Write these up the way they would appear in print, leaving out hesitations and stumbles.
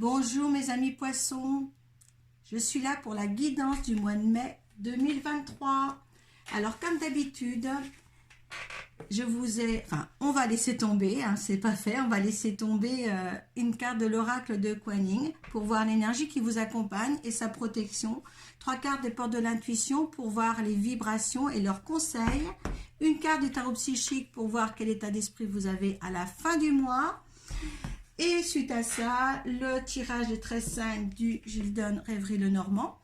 Bonjour mes amis poissons, je suis là pour la guidance du mois de mai 2023. Alors comme d'habitude, on va laisser tomber, c'est pas fait, on va laisser tomber une carte de l'oracle de Kuan Yin pour voir l'énergie qui vous accompagne et sa protection. 3 cartes des portes de l'intuition pour voir les vibrations et leurs conseils. Une carte du tarot psychique pour voir quel état d'esprit vous avez à la fin du mois. Et suite à ça, le tirage de 13-5 du Gildon Rêverie Lenormand.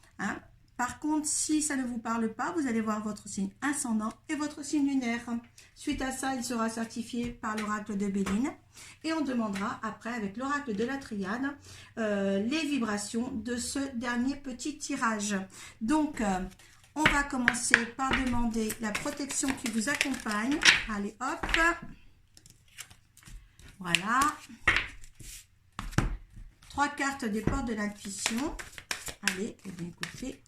Par contre, si ça ne vous parle pas, vous allez voir votre signe ascendant et votre signe lunaire. Suite à ça, il sera certifié par l'oracle de Béline. Et on demandera après, avec l'oracle de la Triade, les vibrations de ce dernier petit tirage. Donc, on va commencer par demander la protection qui vous accompagne. Allez, hop. Voilà. 3 cartes des portes de l'intuition. Allez, eh bien écoutez,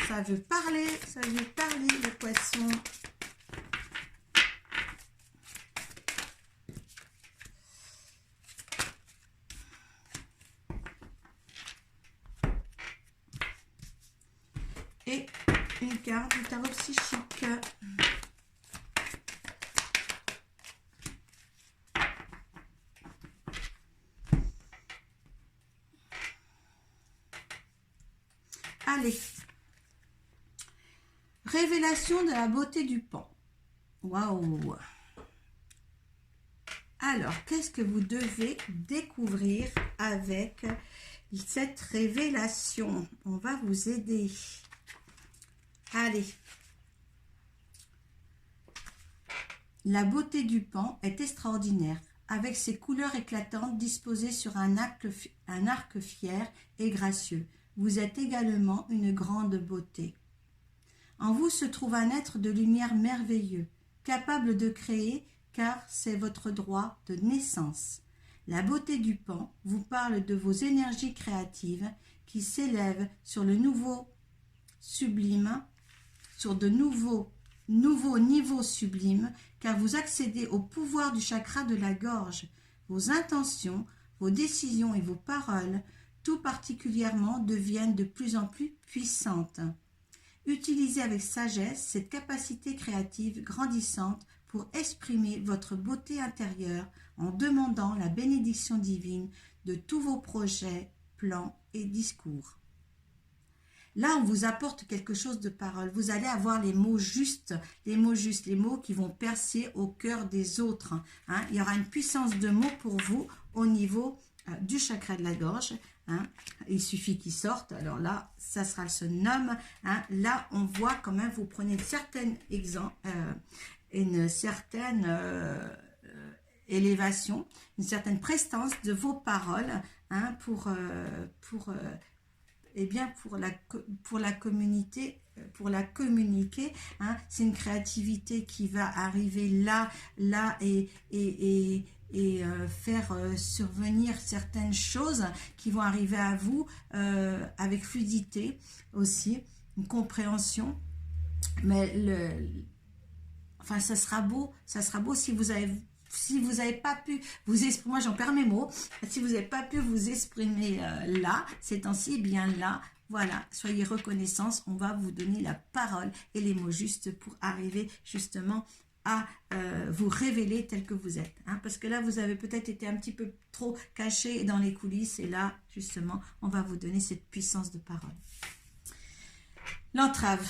ça veut parler les poissons. Et une carte du tarot psychique. Allez, révélation de la beauté du pan. Waouh! Alors, qu'est-ce que vous devez découvrir avec cette révélation? On va vous aider. Allez. La beauté du pan est extraordinaire, avec ses couleurs éclatantes disposées sur un arc fier et gracieux. Vous êtes également une grande beauté. En vous se trouve un être de lumière merveilleux, capable de créer, car c'est votre droit de naissance. La beauté du pan vous parle de vos énergies créatives qui s'élèvent sur le nouveau sublime, sur de nouveaux niveaux sublimes, car vous accédez au pouvoir du chakra de la gorge. Vos intentions, vos décisions et vos paroles tout particulièrement deviennent de plus en plus puissantes. Utilisez avec sagesse cette capacité créative grandissante pour exprimer votre beauté intérieure en demandant la bénédiction divine de tous vos projets, plans et discours. Là, on vous apporte quelque chose de parole. Vous allez avoir les mots justes, les mots qui vont percer au cœur des autres. Il y aura une puissance de mots pour vous au niveau du chakra de la gorge. Il suffit qu'il sorte. Alors là, ça sera le summum. Là, on voit quand même, vous prenez une certaine élévation, une certaine prestance de vos paroles pour la communiquer. C'est une créativité qui va arriver là et faire survenir certaines choses qui vont arriver à vous avec fluidité aussi, une compréhension. Mais ça sera beau si vous avez pas pu vous exprimer, moi j'en perds mes mots, si vous n'avez pas pu vous exprimer là, ces temps-ci, bien là, voilà, soyez reconnaissants, on va vous donner la parole et les mots justes pour arriver justement à vous révéler tel que vous êtes. Parce que là, vous avez peut-être été un petit peu trop caché dans les coulisses et là, justement, on va vous donner cette puissance de parole. L'entrave,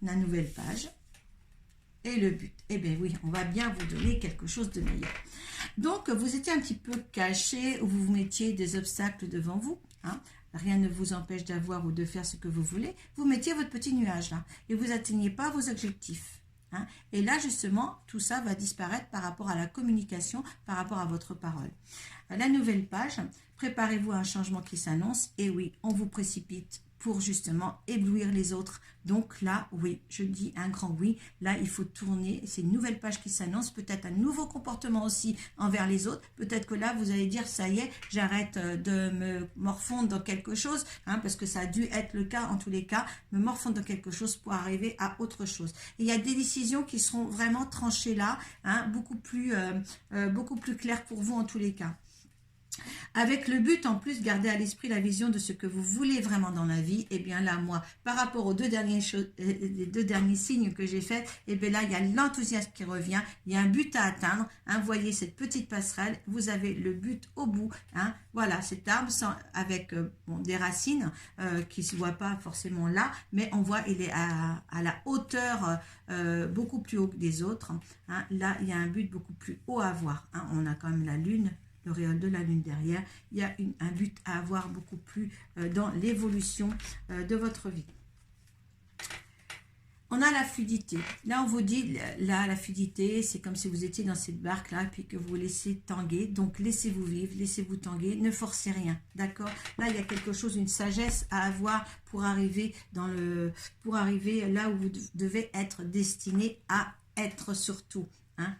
la nouvelle page. Et le but, eh bien oui, on va bien vous donner quelque chose de meilleur. Donc, vous étiez un petit peu caché, ou vous mettiez des obstacles devant vous. Rien ne vous empêche d'avoir ou de faire ce que vous voulez. Vous mettiez votre petit nuage là et vous n'atteignez pas vos objectifs. Et là, justement, tout ça va disparaître par rapport à la communication, par rapport à votre parole. La nouvelle page, préparez-vous à un changement qui s'annonce. Et oui, on vous précipite pour justement éblouir les autres. Donc là, oui, je dis un grand oui. Là, il faut tourner. C'est une nouvelle page qui s'annonce. Peut-être un nouveau comportement aussi envers les autres. Peut-être que là, vous allez dire, ça y est, j'arrête de me morfondre dans quelque chose, parce que ça a dû être le cas en tous les cas, me morfondre dans quelque chose pour arriver à autre chose. Et il y a des décisions qui seront vraiment tranchées là, beaucoup plus claires pour vous en tous les cas. avec le but en plus, gardez à l'esprit la vision de ce que vous voulez vraiment dans la vie. Et bien là, moi, par rapport aux les deux derniers signes que j'ai faits, et bien là, il y a l'enthousiasme qui revient, il y a un but à atteindre, hein, voyez cette petite passerelle, vous avez le but au bout, hein, voilà, cet arbre avec bon, des racines qui ne se voient pas forcément là, mais on voit il est à la hauteur beaucoup plus haut que des autres, hein. Là, il y a un but beaucoup plus haut à avoir, hein. On a quand même la lune, l'auréole de la lune derrière, il y a un but à avoir beaucoup plus dans l'évolution de votre vie. On a la fluidité. Là, on vous dit, là, la fluidité, c'est comme si vous étiez dans cette barque-là, puis que vous laissez tanguer. Donc, laissez-vous vivre, laissez-vous tanguer, ne forcez rien, d'accord? Là, il y a quelque chose, une sagesse à avoir pour arriver là où vous devez être destiné à être surtout, hein?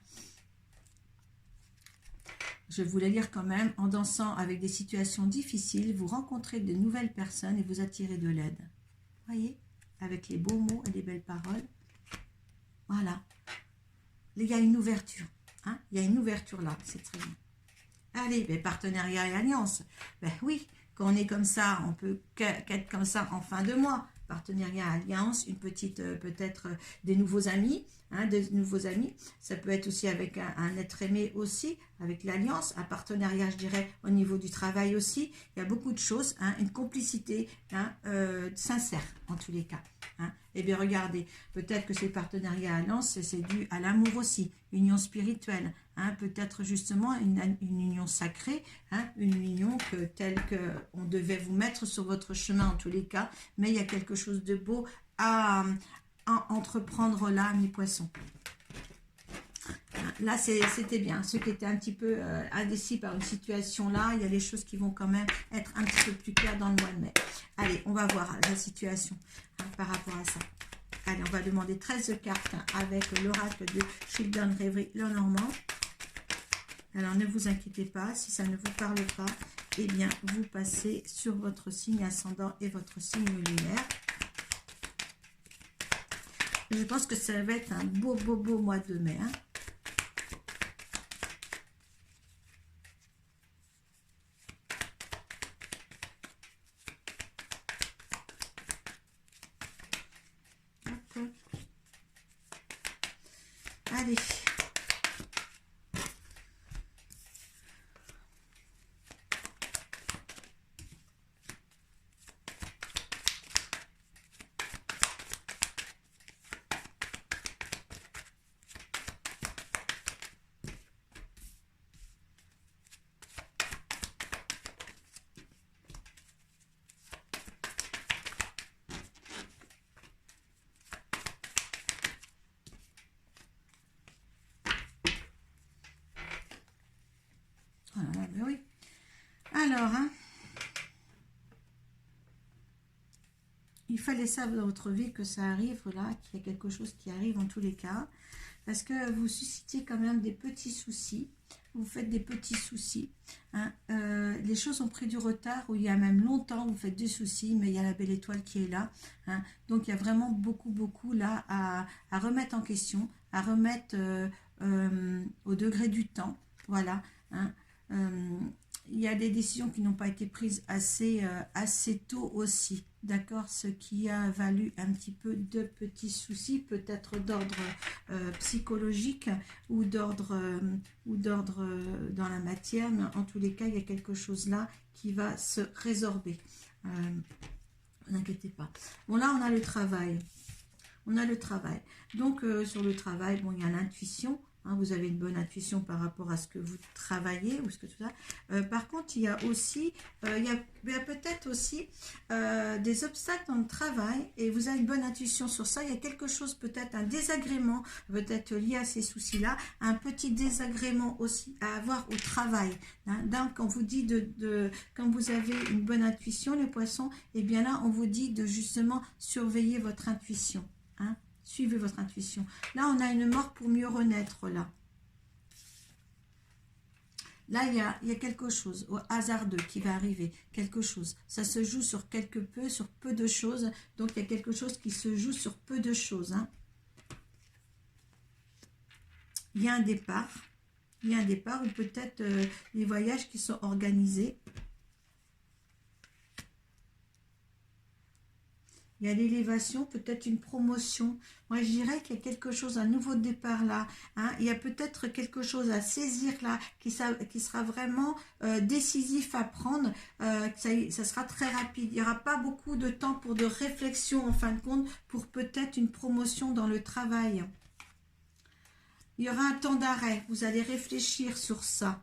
Je voulais lire quand même, en dansant avec des situations difficiles, vous rencontrez de nouvelles personnes et vous attirez de l'aide. Voyez? Avec les beaux mots et les belles paroles. Voilà. Il y a une ouverture. Hein? Il y a une ouverture là, c'est très bien. Allez, ben, partenariat et alliance. Ben oui, quand on est comme ça, on peut qu'être comme ça en fin de mois. Partenariat, alliance, une petite, peut-être des nouveaux amis, hein, des nouveaux amis. Ça peut être aussi avec un être aimé aussi, avec l'alliance, un partenariat, je dirais, au niveau du travail aussi. Il y a beaucoup de choses, hein, une complicité, hein, sincère en tous les cas. Hein. Eh bien, regardez, peut-être que ces partenariats alliances, c'est dû à l'amour aussi, union spirituelle, hein, peut-être justement une union sacrée, hein, une union telle qu'on devait vous mettre sur votre chemin en tous les cas, mais il y a quelque chose de beau à entreprendre là, mes poissons. Là, c'était bien. Ceux qui étaient un petit peu indécis par une situation là, il y a des choses qui vont quand même être un petit peu plus claires dans le mois de mai. Allez, on va voir la situation, hein, par rapport à ça. Allez, on va demander 13 cartes, hein, avec l'oracle de Children Rêverie Lenormand. Alors, ne vous inquiétez pas, si ça ne vous parle pas, eh bien, vous passez sur votre signe ascendant et votre signe lunaire. Je pense que ça va être un beau mois de mai, hein. Allez. Ah, ben oui. Alors, hein, il fallait ça dans votre vie, que ça arrive là, qu'il y a quelque chose qui arrive en tous les cas, parce que vous suscitez quand même des petits soucis, vous faites des petits soucis, hein. Les choses ont pris du retard, ou il y a même longtemps, vous faites des soucis, mais il y a la belle étoile qui est là, hein. Donc il y a vraiment beaucoup là à remettre en question, à remettre au degré du temps, voilà, hein. Il y a des décisions qui n'ont pas été prises assez tôt aussi, d'accord, ce qui a valu un petit peu de petits soucis, peut-être d'ordre psychologique ou d'ordre dans la matière, mais en tous les cas, il y a quelque chose là qui va se résorber. N'inquiétez pas. Bon, là, on a le travail. Donc, sur le travail, bon, il y a l'intuition. Hein, vous avez une bonne intuition par rapport à ce que vous travaillez ou ce que tout ça. Par contre, il y a aussi, il y a peut-être aussi des obstacles dans le travail et vous avez une bonne intuition sur ça. Il y a quelque chose, peut-être un désagrément, peut-être lié à ces soucis-là, un petit désagrément aussi à avoir au travail. Hein. Donc, on vous dit quand vous avez une bonne intuition, les poissons, et bien là, on vous dit de justement surveiller votre intuition. Hein. Suivez votre intuition. Là, on a une mort pour mieux renaître, là. Là, il y a quelque chose, au hasardeux, qui va arriver. Quelque chose. Ça se joue sur sur peu de choses. Donc, il y a quelque chose qui se joue sur peu de choses. Hein. Il y a un départ. Il y a un départ ou peut-être des voyages qui sont organisés. Il y a l'élévation, peut-être une promotion. Moi, je dirais qu'il y a quelque chose, un nouveau départ là. Hein. Il y a peut-être quelque chose à saisir là, qui sera vraiment décisif à prendre. Ça sera très rapide. Il n'y aura pas beaucoup de temps pour de réflexion, en fin de compte, pour peut-être une promotion dans le travail. Il y aura un temps d'arrêt. Vous allez réfléchir sur ça.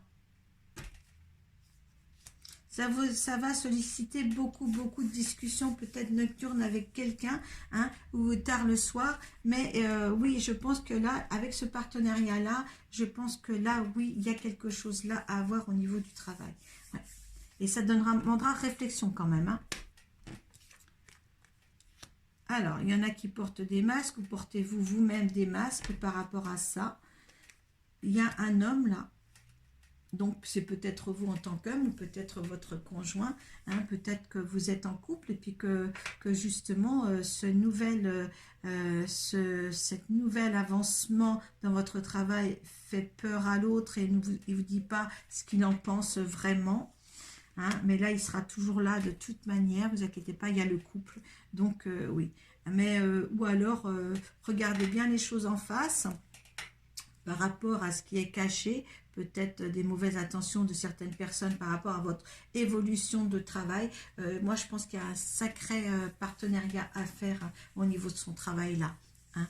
Ça va solliciter beaucoup de discussions, peut-être nocturnes avec quelqu'un, hein, ou tard le soir. Mais oui, je pense que là, avec ce partenariat-là, je pense que là, oui, il y a quelque chose là à avoir au niveau du travail. Ouais. Et ça demandera réflexion quand même. Hein. Alors, il y en a qui portent des masques, ou portez-vous vous-même des masques par rapport à ça. Il y a un homme là. Donc, c'est peut-être vous en tant qu'homme ou peut-être votre conjoint. Hein, peut-être que vous êtes en couple et puis que justement, cet nouvel avancement dans votre travail fait peur à l'autre et il ne vous dit pas ce qu'il en pense vraiment. Hein, mais là, il sera toujours là de toute manière. Vous inquiétez pas, il y a le couple. Donc, oui. Mais, ou alors, regardez bien les choses en face par rapport à ce qui est caché, peut-être des mauvaises intentions de certaines personnes par rapport à votre évolution de travail. Moi, je pense qu'il y a un sacré partenariat à faire au niveau de son travail là. Hein.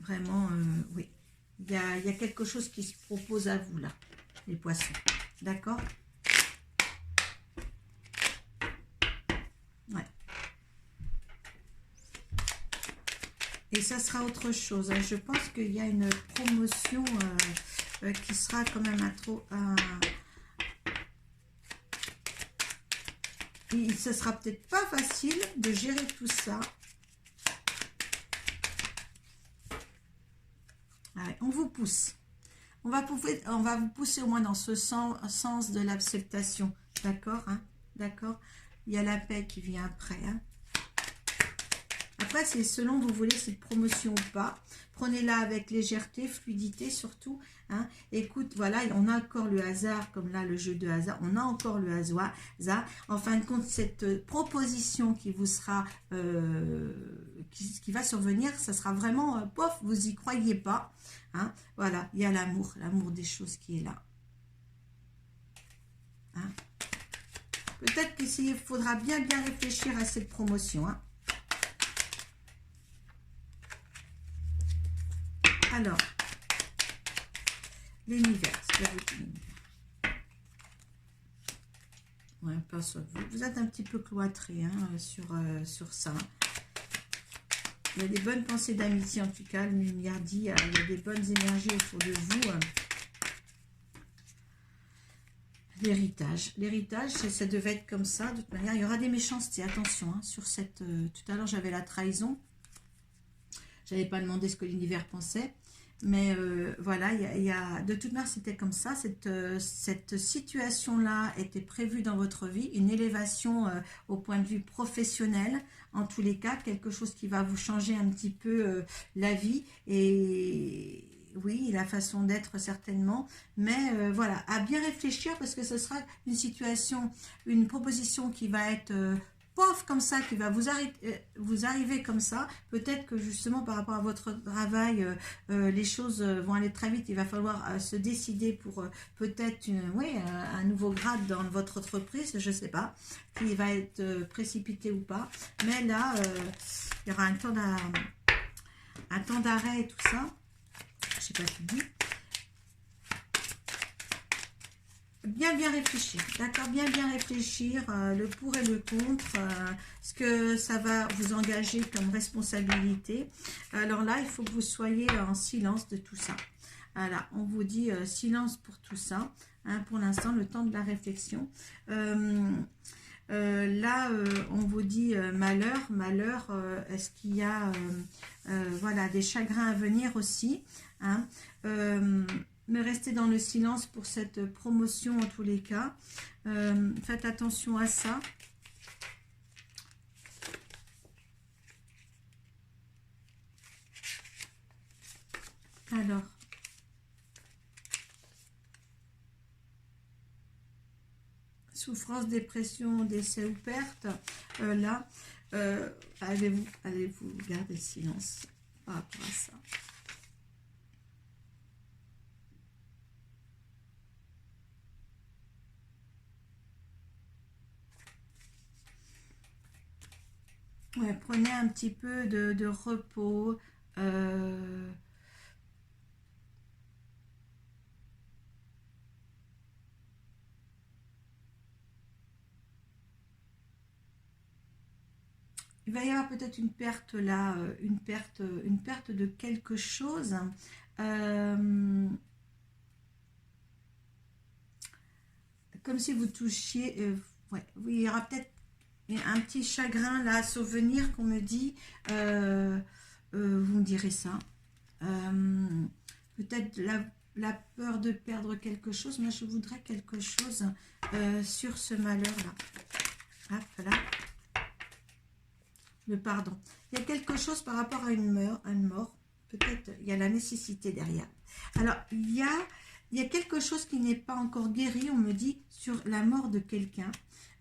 Vraiment, oui. Il y a quelque chose qui se propose à vous là, les poissons. D'accord ? Ouais. Et ça sera autre chose. Hein. Je pense qu'il y a une promotion qui sera quand même ce sera peut-être pas facile de gérer tout ça. Allez, on vous pousse. On va vous pousser au moins dans ce sens de l'acceptation. D'accord, hein? D'accord. Il y a la paix qui vient après. Hein. Après, c'est selon vous voulez cette promotion ou pas. Prenez-la avec légèreté, fluidité surtout. Hein. Écoute, voilà, on a encore le hasard, comme là, le jeu de hasard. On a encore le hasard. En fin de compte, cette proposition qui vous sera, qui va survenir, ça sera vraiment, pof, vous y croyez pas. Hein. Voilà, il y a l'amour des choses qui est là. Hein. Peut-être qu'il faudra bien réfléchir à cette promotion. Hein. Alors, l'univers, ce que vous dites. Ouais, pas sur vous êtes un petit peu cloîtré hein, sur ça. Il y a des bonnes pensées d'amitié, en tout cas, le lumière dit, il y a des bonnes énergies autour de vous. L'héritage, ça devait être comme ça, de toute manière. Il y aura des méchancetés, attention, hein, sur cette... tout à l'heure, j'avais la trahison. Je n'avais pas demandé ce que l'univers pensait. Mais voilà, de toute manière, c'était comme ça. Cette situation-là était prévue dans votre vie. Une élévation au point de vue professionnel. En tous les cas, quelque chose qui va vous changer un petit peu la vie. Et oui, la façon d'être certainement. Mais voilà, à bien réfléchir parce que ce sera une situation, une proposition qui va être... pof, comme ça, qui va vous arriver comme ça. Peut-être que justement par rapport à votre travail, les choses vont aller très vite. Il va falloir se décider pour peut-être un nouveau grade dans votre entreprise, je ne sais pas, qui va être précipité ou pas. Mais là, il y aura un temps d'arrêt et tout ça. Je ne sais pas ce qu'il dit. Bien réfléchir, d'accord, bien réfléchir, le pour et le contre, ce que ça va vous engager comme responsabilité. Alors là, il faut que vous soyez en silence de tout ça. Voilà, on vous dit silence pour tout ça, hein, pour l'instant, le temps de la réflexion. Là, on vous dit malheur, est-ce qu'il y a voilà, des chagrins à venir aussi, hein, mais restez dans le silence pour cette promotion en tous les cas. Faites attention à ça. Alors, souffrance, dépression, décès ou perte, là, allez-vous garder le silence par rapport à ça. Ouais, prenez un petit peu de repos. Il va y avoir peut-être une perte là, une perte de quelque chose. Comme si vous touchiez. Ouais, oui, il y aura peut-être un petit chagrin là à souvenir qu'on me dit. Vous me direz ça. Peut-être la peur de perdre quelque chose. Moi, je voudrais quelque chose sur ce malheur-là. Hop, là. Le pardon. Il y a quelque chose par rapport à une mort. Peut-être il y a la nécessité derrière. Alors, il y a quelque chose qui n'est pas encore guéri, on me dit, sur la mort de quelqu'un.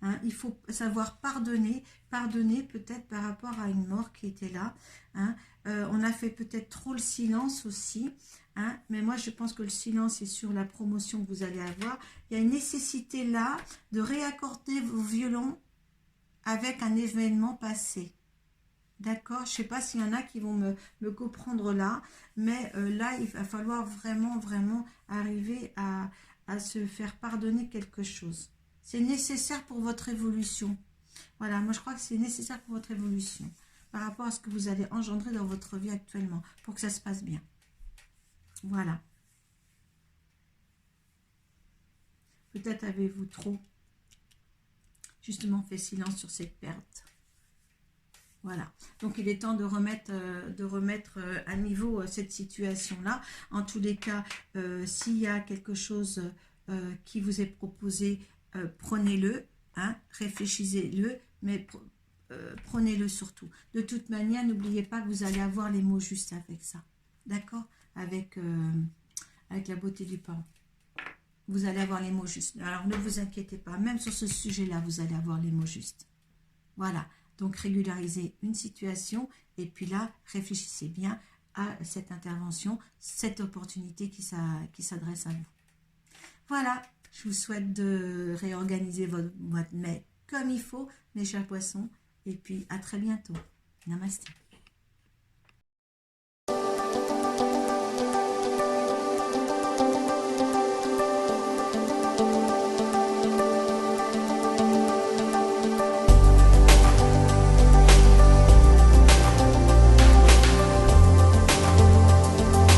Hein, il faut savoir pardonner peut-être par rapport à une mort qui était là. Hein. On a fait peut-être trop le silence aussi. Hein, mais moi, je pense que le silence est sur la promotion que vous allez avoir. Il y a une nécessité là de réaccorder vos violons avec un événement passé. D'accord, je ne sais pas s'il y en a qui vont me comprendre là, mais là, il va falloir vraiment, vraiment arriver à se faire pardonner quelque chose. C'est nécessaire pour votre évolution. Voilà, moi je crois que c'est nécessaire pour votre évolution, par rapport à ce que vous allez engendrer dans votre vie actuellement, pour que ça se passe bien. Voilà. Peut-être avez-vous trop, justement, fait silence sur cette perte. Voilà, donc il est temps de remettre à niveau cette situation-là. En tous les cas, s'il y a quelque chose qui vous est proposé, prenez-le, hein, réfléchissez-le, mais prenez-le surtout. De toute manière, n'oubliez pas que vous allez avoir les mots justes avec ça, d'accord, avec la beauté du pain. Vous allez avoir les mots justes. Alors ne vous inquiétez pas, même sur ce sujet-là, vous allez avoir les mots justes. Voilà. Donc, régularisez une situation et puis là, réfléchissez bien à cette intervention, cette opportunité qui s'adresse à vous. Voilà, je vous souhaite de réorganiser votre mois de mai comme il faut, mes chers poissons, et puis à très bientôt. Namasté.